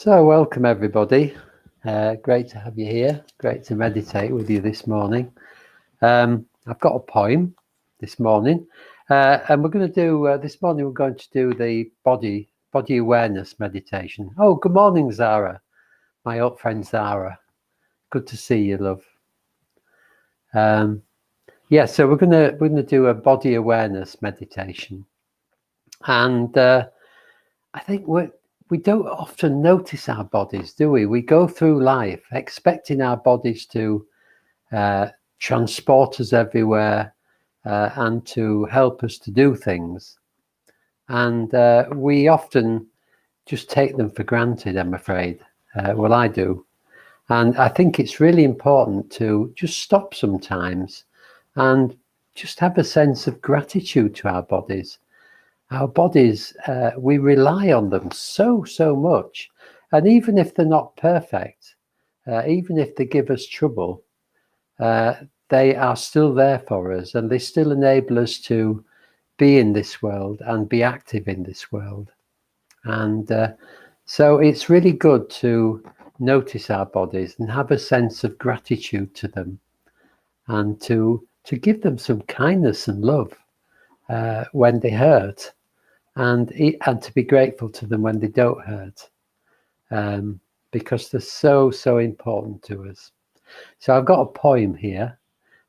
So welcome everybody. Great to have you here. Great to meditate with you this morning. I've got a poem this morning, and we're going to do this morning. We're going to do the body awareness meditation. Oh, good morning, Zara, my old friend Zara. Good to see you, love. Yeah, so we're gonna do a body awareness meditation, and I think we don't often notice our bodies, do we? We go through life expecting our bodies to transport us everywhere and to help us to do things. And we often just take them for granted, I'm afraid. Well, I do. And I think it's really important to just stop sometimes and just have a sense of gratitude to our bodies. Our bodies, we rely on them so much, and even if they're not perfect, even if they give us trouble, they are still there for us, and they still enable us to be in this world and be active in this world. And so it's really good to notice our bodies and have a sense of gratitude to them, and to give them some kindness and love when they hurt. And to be grateful to them when they don't hurt, because they're so important to us. So I've got a poem here,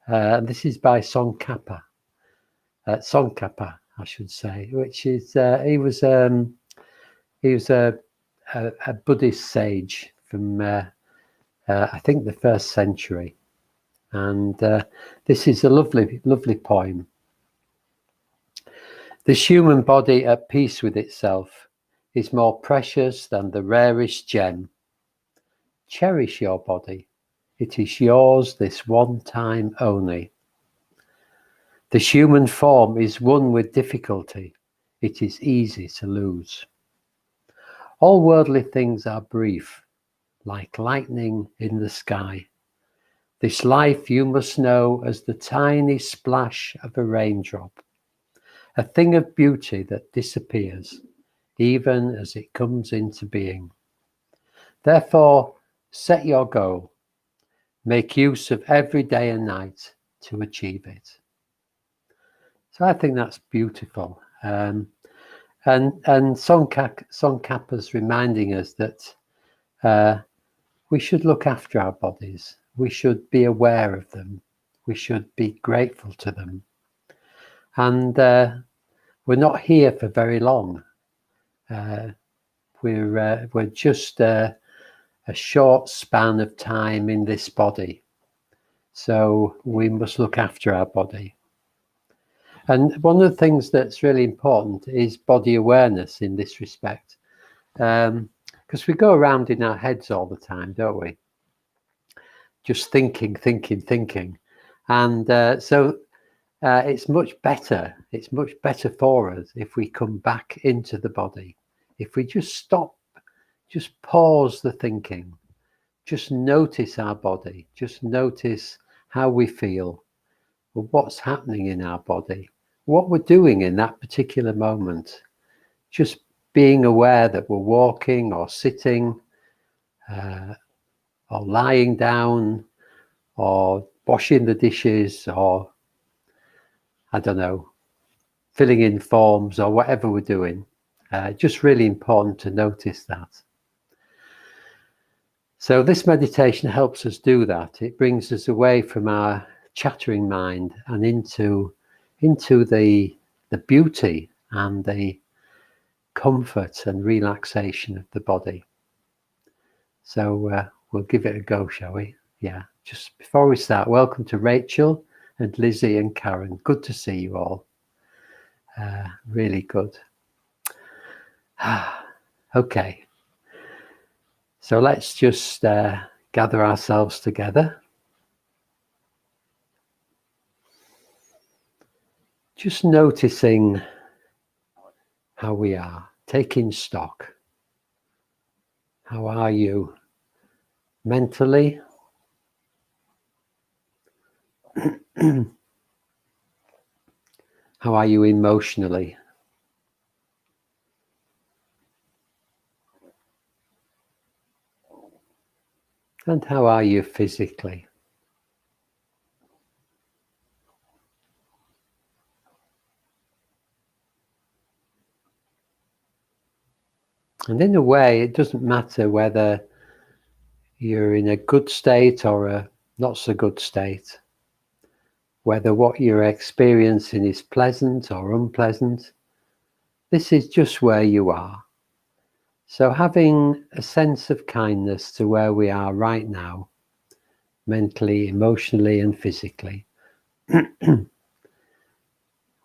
and this is by Shakyapada, I should say, which is he was a Buddhist sage from I think the 1st century, and this is a lovely poem. This human body at peace with itself is more precious than the rarest gem. Cherish your body. It is yours this one time only. This human form is one with difficulty. It is easy to lose. All worldly things are brief, like lightning in the sky. This life you must know as the tiny splash of a raindrop. A thing of beauty that disappears, even as it comes into being. Therefore, set your goal. Make use of every day and night to achieve it. So I think that's beautiful. And Tsongkhapa's reminding us that we should look after our bodies. We should be aware of them. We should be grateful to them. And we're not here for very long. We're just a short span of time in this body. So we must look after our body. And one of the things that's really important is body awareness in this respect. Because we go around in our heads all the time, don't we? Just thinking. And so it's much better for us if we come back into the body. If we just stop, just pause the thinking, just notice our body, just notice how we feel, what's happening in our body, what we're doing in that particular moment. Just being aware that we're walking or sitting or lying down or washing the dishes, or I don't know, filling in forms or whatever we're doing. Just really important to notice that. So this meditation helps us do that. It brings us away from our chattering mind and into the beauty and the comfort and relaxation of the body. So we'll give it a go, shall we? Yeah. Just before we start, welcome to Rachel and Lizzie and Karen. Good to see you all. Really good. Okay. So let's just gather ourselves together. Just noticing how we are, taking stock. How are you mentally? How are you emotionally? And how are you physically? And in a way, it doesn't matter whether you're in a good state or a not so good state, whether what you're experiencing is pleasant or unpleasant. This is just where you are. So having a sense of kindness to where we are right now, mentally, emotionally, and physically. We're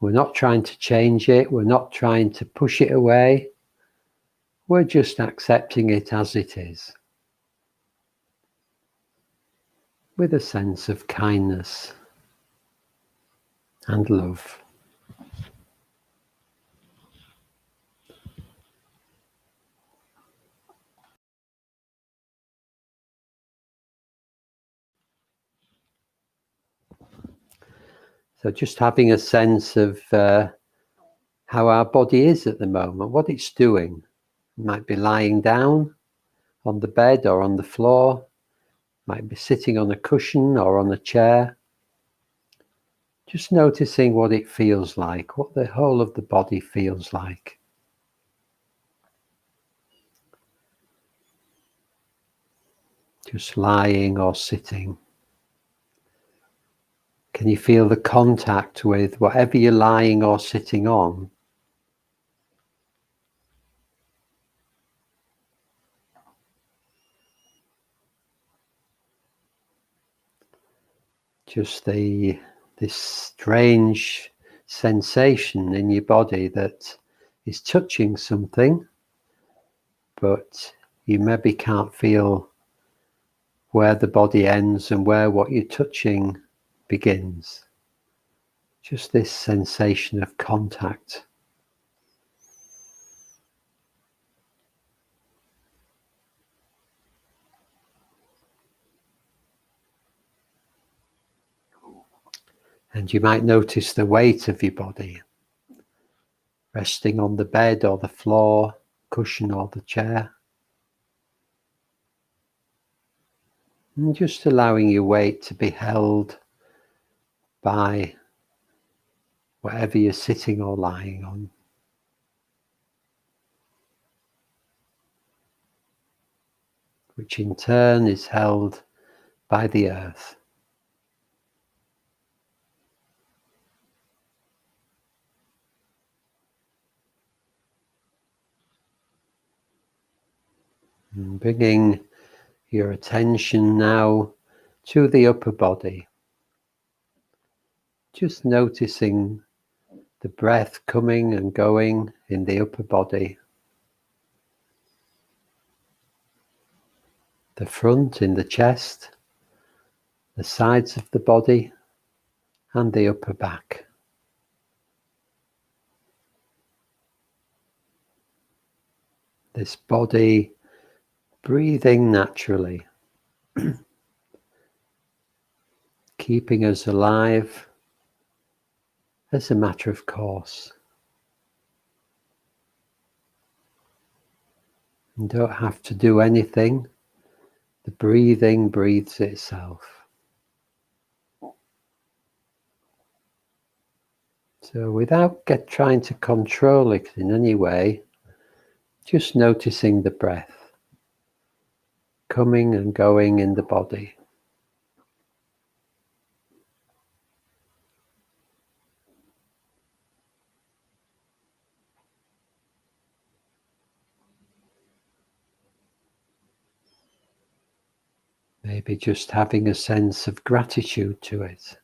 not trying to change it. We're not trying to push it away. We're just accepting it as it is, with a sense of kindness and love. So just having a sense of how our body is at the moment, what it's doing. It might be lying down on the bed or on the floor, might be sitting on a cushion or on a chair. Just noticing what it feels like, what the whole of the body feels like. Just lying or sitting. Can you feel the contact with whatever you're lying or sitting on? Just this strange sensation in your body that is touching something, but you maybe can't feel where the body ends and where what you're touching begins. Just this sensation of contact. And you might notice the weight of your body resting on the bed or the floor, cushion or the chair. And just allowing your weight to be held by whatever you're sitting or lying on. Which in turn is held by the earth. And bringing your attention now to the upper body. Just noticing the breath coming and going in the upper body. The front in the chest, the sides of the body, and the upper back. This body breathing naturally, keeping us alive as a matter of course. You don't have to do anything. The breathing breathes itself. So without trying to control it in any way, just noticing the breath coming and going in the body. Maybe just having a sense of gratitude to it.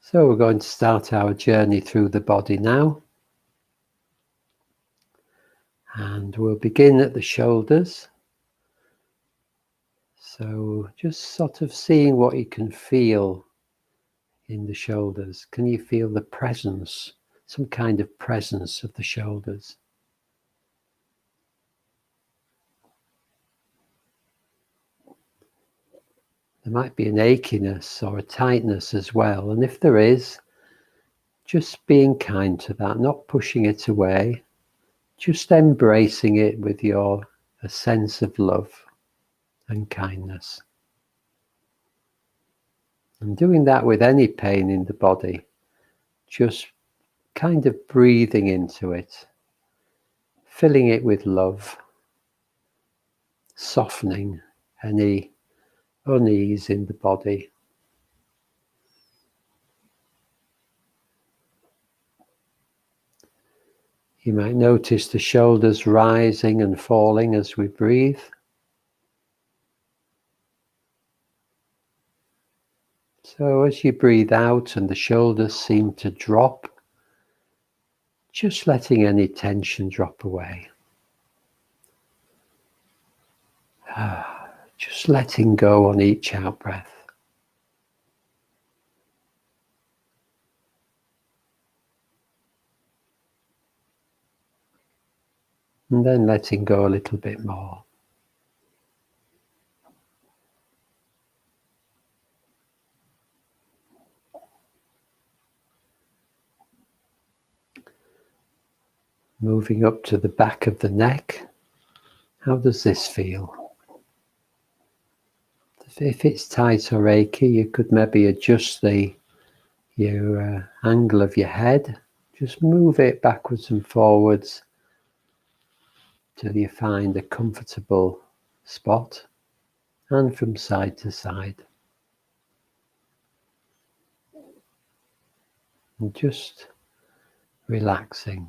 So we're going to start our journey through the body now. And we'll begin at the shoulders. So just sort of seeing what you can feel in the shoulders. Can you feel the presence, some kind of presence of the shoulders? There might be an achiness or a tightness as well, and if there is, just being kind to that, not pushing it away, just embracing it with a sense of love and kindness. And doing that with any pain in the body, just kind of breathing into it, filling it with love, softening any unease in the body. You might notice the shoulders rising and falling as we breathe. So as you breathe out and the shoulders seem to drop, just letting any tension drop away. Just letting go on each out breath. And then letting go a little bit more. Moving up to the back of the neck. How does this feel? If it's tight or achy, you could maybe adjust your angle of your head. Just move it backwards and forwards till you find a comfortable spot, and from side to side. And just relaxing,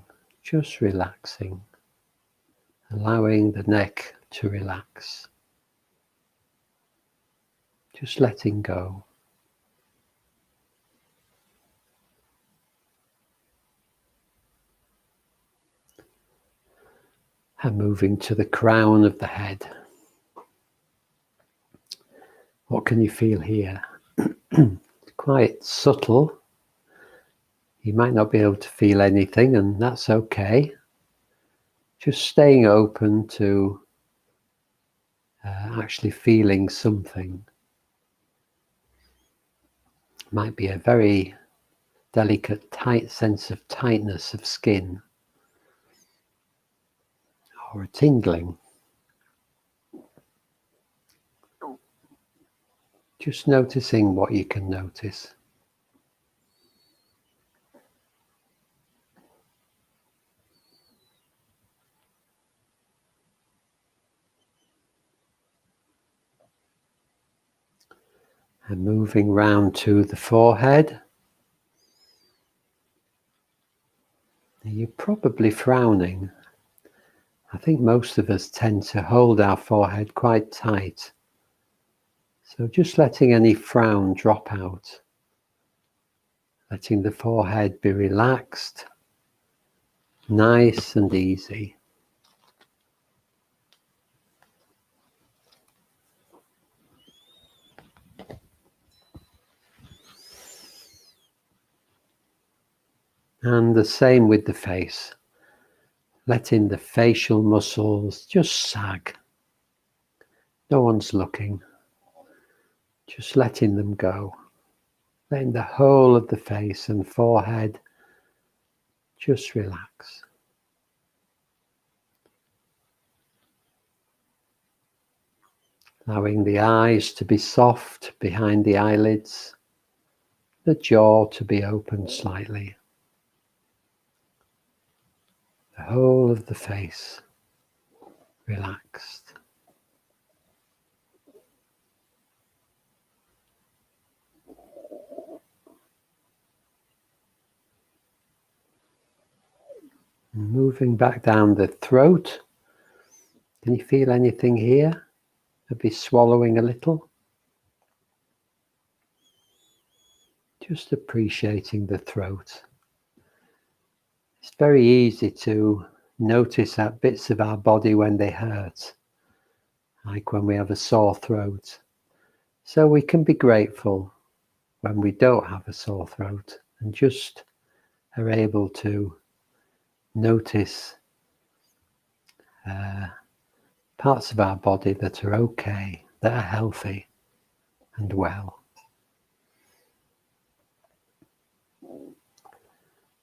allowing the neck to relax. Just letting go. And moving to the crown of the head. What can you feel here? It's quite subtle. You might not be able to feel anything, and that's okay. Just staying open to actually feeling something. Might be a very delicate, tight sense of tightness of skin, or a tingling. Just noticing what you can notice. And moving round to the forehead. You're probably frowning. I think most of us tend to hold our forehead quite tight. So just letting any frown drop out. Letting the forehead be relaxed, nice and easy. And the same with the face. Letting the facial muscles just sag. No one's looking. Just letting them go. Letting the whole of the face and forehead just relax. Allowing the eyes to be soft behind the eyelids. The jaw to be open slightly. The whole of the face relaxed. Moving back down the throat. Can you feel anything here? Maybe swallowing a little. Just appreciating the throat. It's very easy to notice that bits of our body when they hurt, like when we have a sore throat. So we can be grateful when we don't have a sore throat and just are able to notice parts of our body that are okay, that are healthy, and well.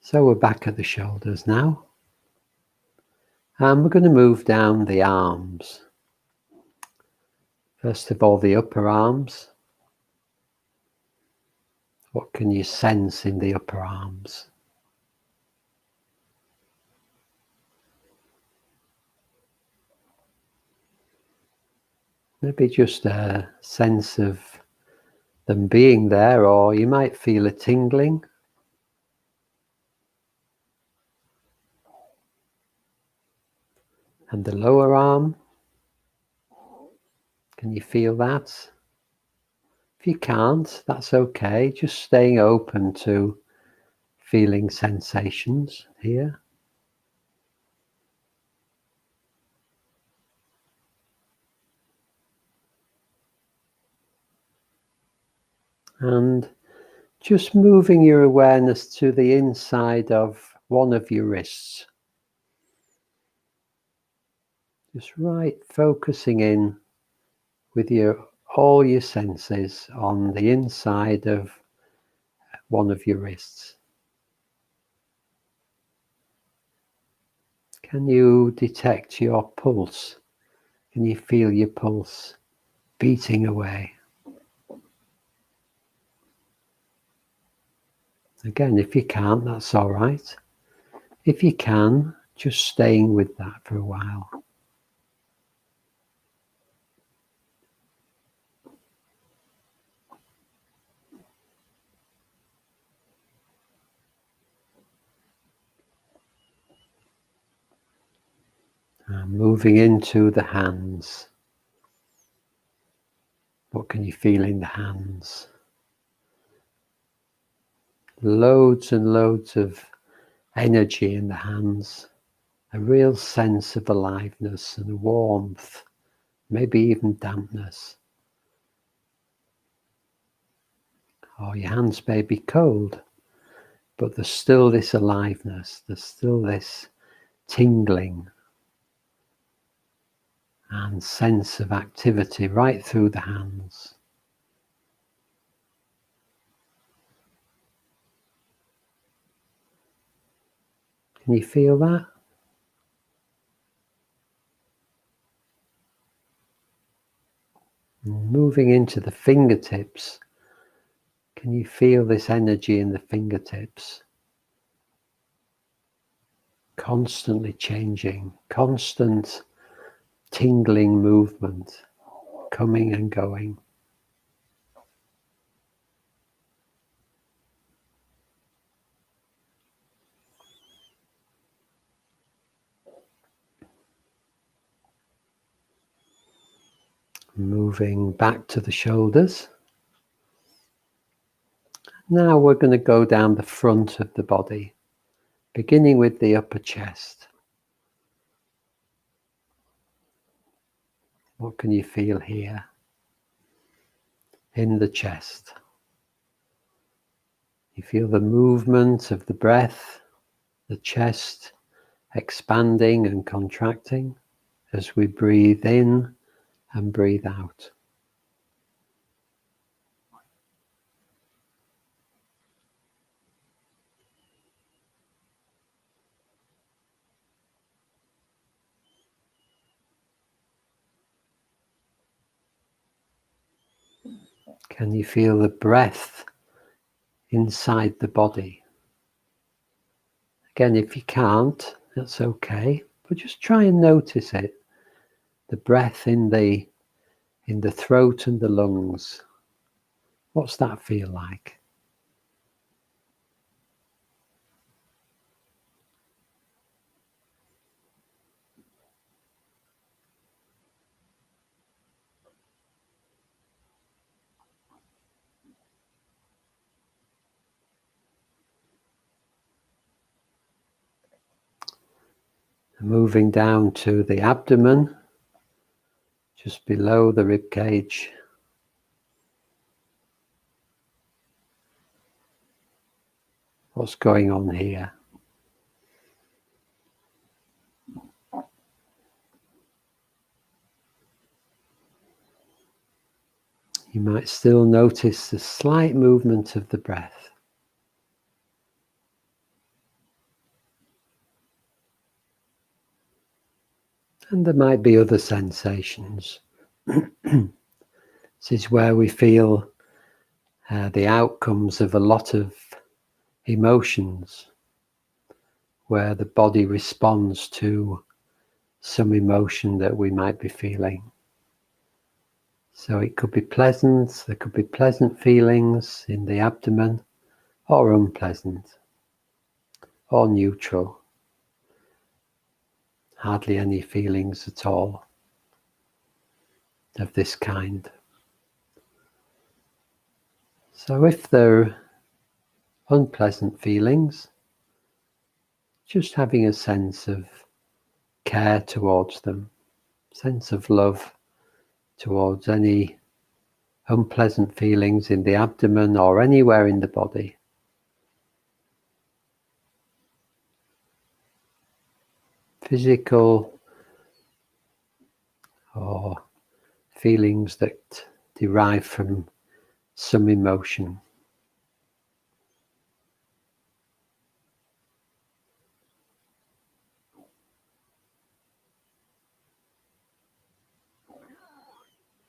So we're back at the shoulders now. And we're going to move down the arms. First of all, the upper arms. What can you sense in the upper arms? Maybe just a sense of them being there, or you might feel a tingling. And the lower arm, can you feel that? If you can't, that's okay. Just staying open to feeling sensations here. And just moving your awareness to the inside of one of your wrists. Just focusing in with all your senses on the inside of one of your wrists. Can you detect your pulse? Can you feel your pulse beating away? Again, if you can't, that's all right. If you can, just staying with that for a while. Moving into the hands. What can you feel in the hands? Loads and loads of energy in the hands. A real sense of aliveness and warmth, maybe even dampness. Or your hands may be cold, but there's still this aliveness, there's still this tingling and sense of activity right through the hands. Can you feel that? Moving into the fingertips. Can you feel this energy in the fingertips? Constantly changing, constant tingling movement, coming and going. Moving back to the shoulders. Now we're going to go down the front of the body, beginning with the upper chest. What can you feel here in the chest? You feel the movement of the breath, the chest expanding and contracting as we breathe in and breathe out. Can you feel the breath inside the body? Again, if you can't, that's okay, but just try and notice it. The breath in the throat and the lungs. What's that feel like? Moving down to the abdomen, just below the rib cage. What's going on here? You might still notice the slight movement of the breath. And there might be other sensations. This is where we feel the outcomes of a lot of emotions, where the body responds to some emotion that we might be feeling. So it could be pleasant, there could be pleasant feelings in the abdomen, or unpleasant, or neutral. Hardly any feelings at all of this kind. So if there are unpleasant feelings, just having a sense of care towards them, sense of love towards any unpleasant feelings in the abdomen or anywhere in the body. Physical or feelings that derive from some emotion.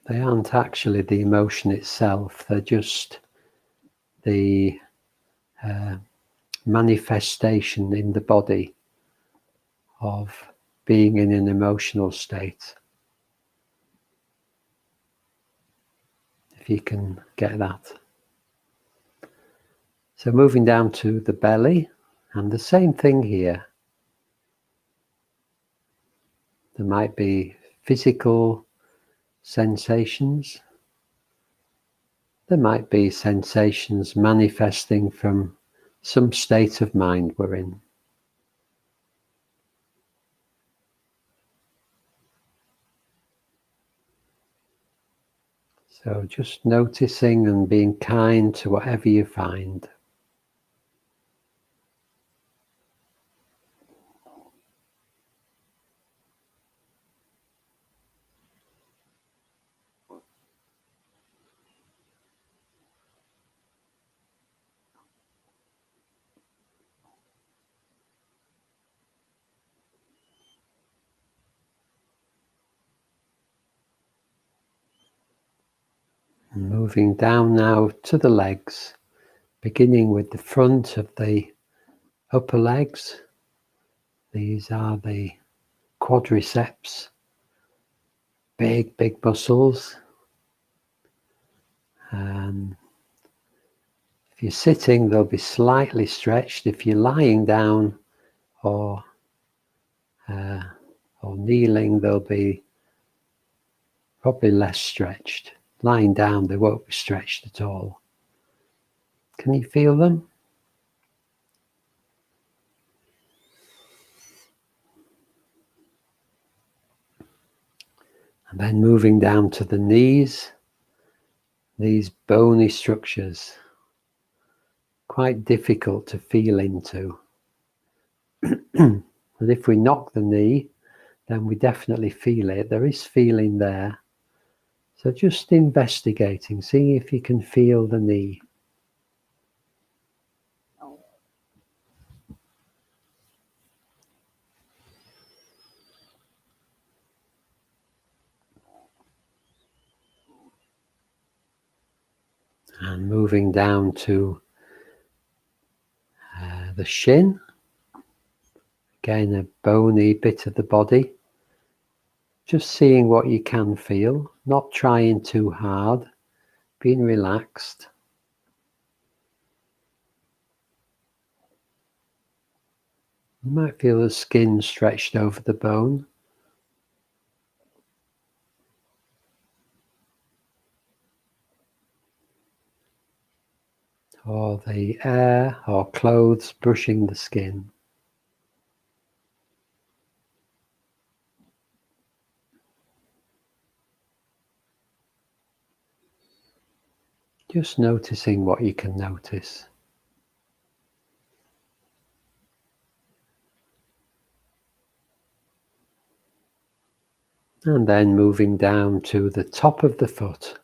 They aren't actually the emotion itself, they're just the manifestation in the body of being in an emotional state. If you can get that. So moving down to the belly, and the same thing here. There might be physical sensations. There might be sensations manifesting from some state of mind we're in. So just noticing and being kind to whatever you find. And moving down now to the legs, beginning with the front of the upper legs. These are the quadriceps, big muscles. And if you're sitting, they'll be slightly stretched. If you're lying down or kneeling, they'll be probably less stretched. Lying down, they won't be stretched at all. Can you feel them? And then moving down to the knees, these bony structures, quite difficult to feel into. And if we knock the knee, then we definitely feel it. There is feeling there. So just investigating, seeing if you can feel the knee. And moving down to the shin. Again, a bony bit of the body. Just seeing what you can feel, not trying too hard, being relaxed. You might feel the skin stretched over the bone. Or the air or clothes brushing the skin. Just noticing what you can notice. And then moving down to the top of the foot.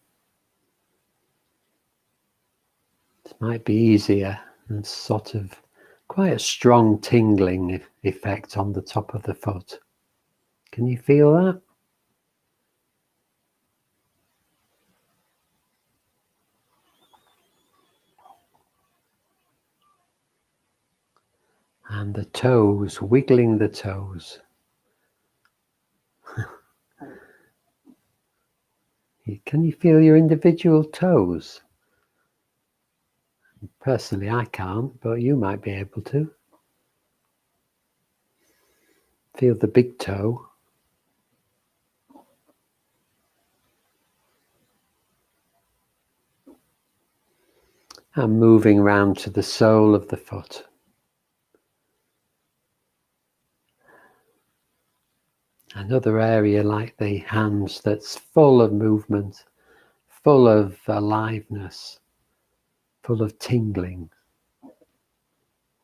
might be easier, and sort of quite a strong tingling effect on the top of the foot. Can you feel that? And the toes, wiggling the toes. Can you feel your individual toes? Personally, I can't, but you might be able to. Feel the big toe. And moving around to the sole of the foot. Another area like the hands that's full of movement, full of aliveness, full of tingling,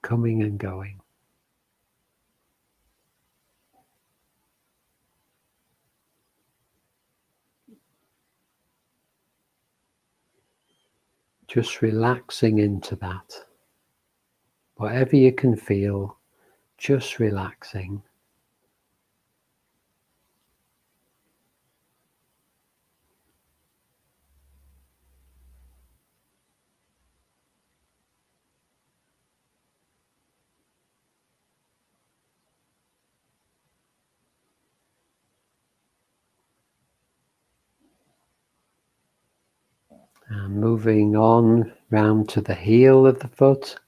coming and going. Just relaxing into that. Whatever you can feel, just relaxing. And moving on round to the heel of the foot.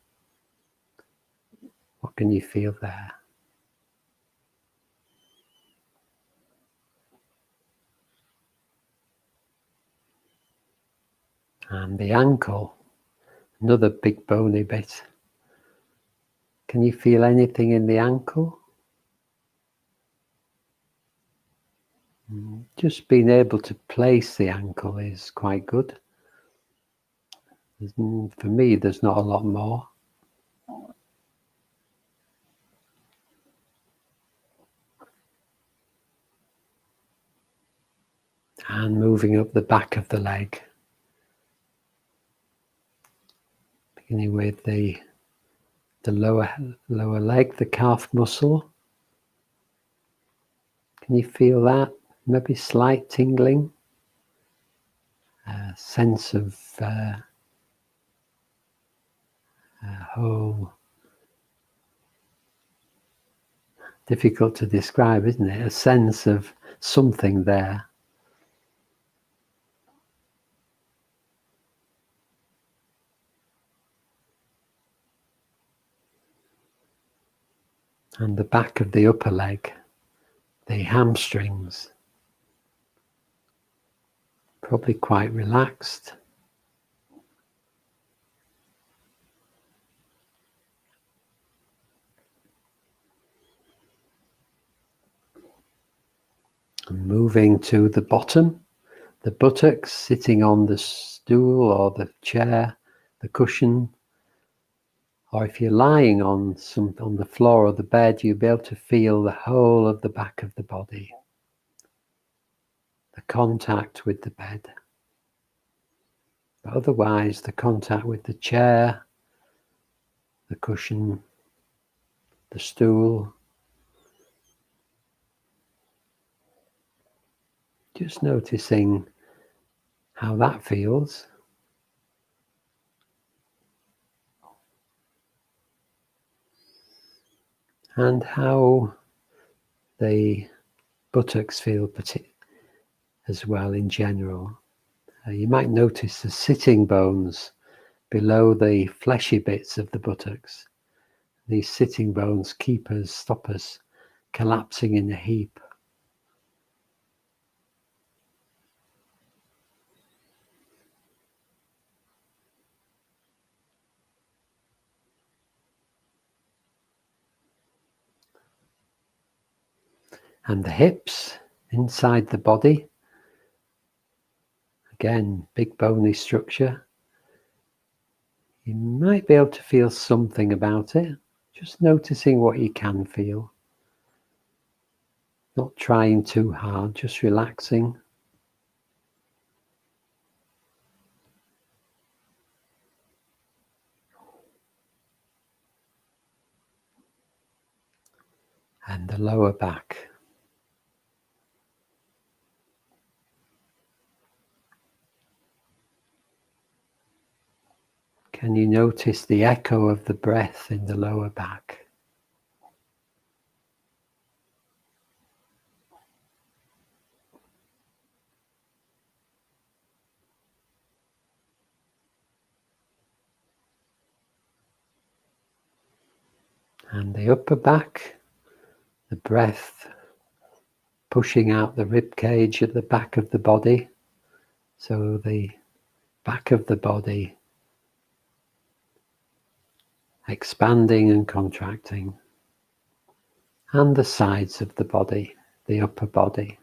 What can you feel there? And the ankle, another big bony bit. Can you feel anything in the ankle? Just being able to place the ankle is quite good. For me, there's not a lot more. And moving up the back of the leg. Beginning with the lower leg, the calf muscle. Can you feel that? Maybe slight tingling. A sense of whole. Difficult to describe, isn't it? A sense of something there. And the back of the upper leg, the hamstrings, probably quite relaxed. And moving to the bottom, the buttocks, sitting on the stool or the chair, the cushion, or if you're lying on the floor or the bed, you'll be able to feel the whole of the back of the body, the contact with the bed. But otherwise, the contact with the chair, the cushion, the stool. Just noticing how that feels. And how the buttocks feel as well in general. You might notice the sitting bones below the fleshy bits of the buttocks. These sitting bones stop us collapsing in a heap. And the hips inside the body. Again, big bony structure. You might be able to feel something about it. Just noticing what you can feel. Not trying too hard, just relaxing. and the lower back. Can you notice the echo of the breath in the lower back? And the upper back, the breath pushing out the rib cage at the back of the body. So the back of the body expanding and contracting. And the sides of the body, the upper body.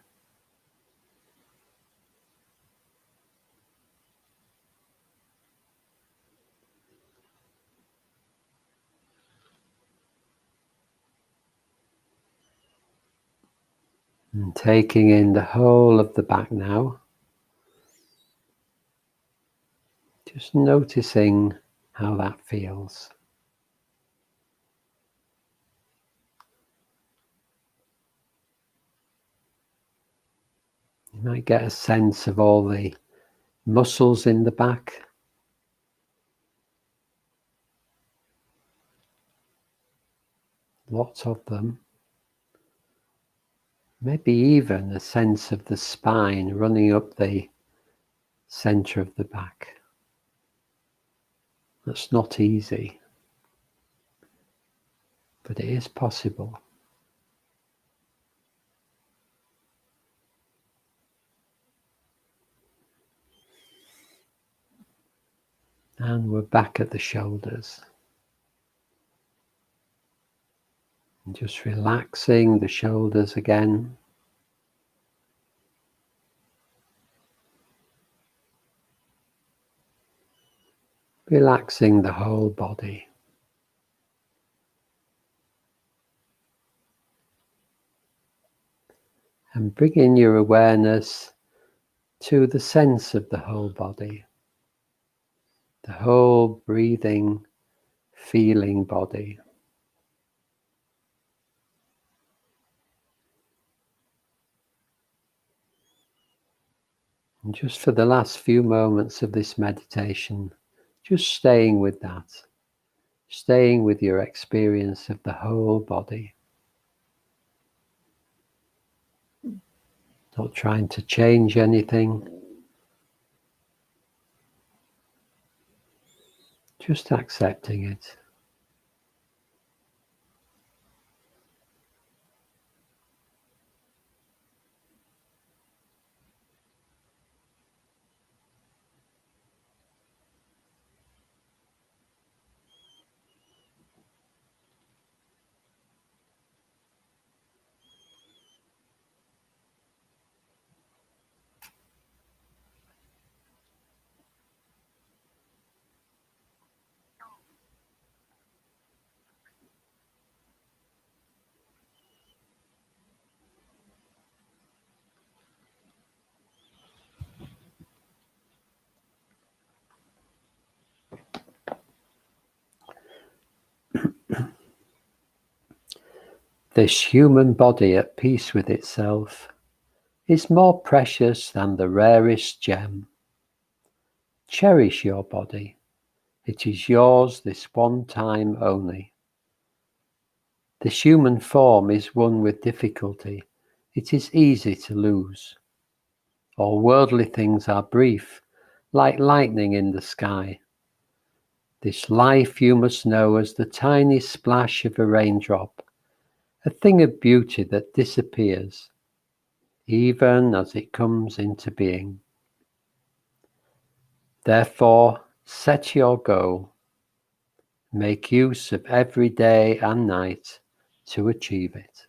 And taking in the whole of the back now. Just noticing how that feels. You might get a sense of all the muscles in the back. Lots of them. Maybe even a sense of the spine running up the center of the back. That's not easy, but it is possible. And we're back at the shoulders. And just relaxing the shoulders again. Relaxing the whole body. And bringing your awareness to the sense of the whole body. The whole breathing, feeling body. And just for the last few moments of this meditation, just staying with that. Staying with your experience of the whole body. Not trying to change anything. Just accepting it. This human body at peace with itself is more precious than the rarest gem. Cherish your body. It is yours this one time only. This human form is one with difficulty. It is easy to lose. All worldly things are brief, like lightning in the sky. This life you must know as the tiny splash of a raindrop, a thing of beauty that disappears, even as it comes into being. Therefore, set your goal. Make use of every day and night to achieve it.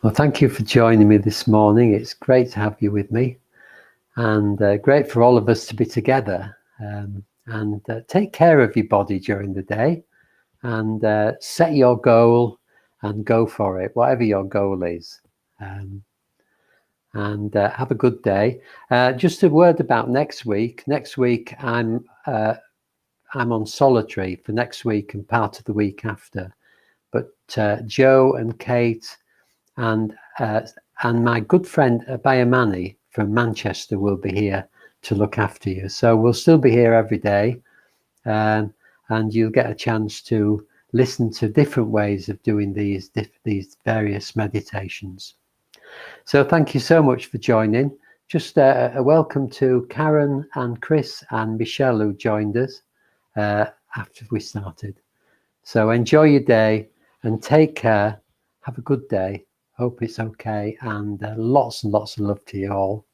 Well, thank you for joining me this morning. It's great to have you with me, and great for all of us to be together. And take care of your body during the day, and set your goal and go for it, whatever your goal is. And have a good day. Just a word about next week. Next week, I'm on solitary for next week and part of the week after. But Joe and Kate and my good friend Bayamani from Manchester will be here to look after you. So we'll still be here every day, and you'll get a chance to listen to different ways of doing these various meditations. So thank you so much for joining. Just a welcome to Karen and Chris and Michelle, who joined us after we started. So enjoy your day and take care. Have a good day. Hope it's okay, and lots and lots of love to you all.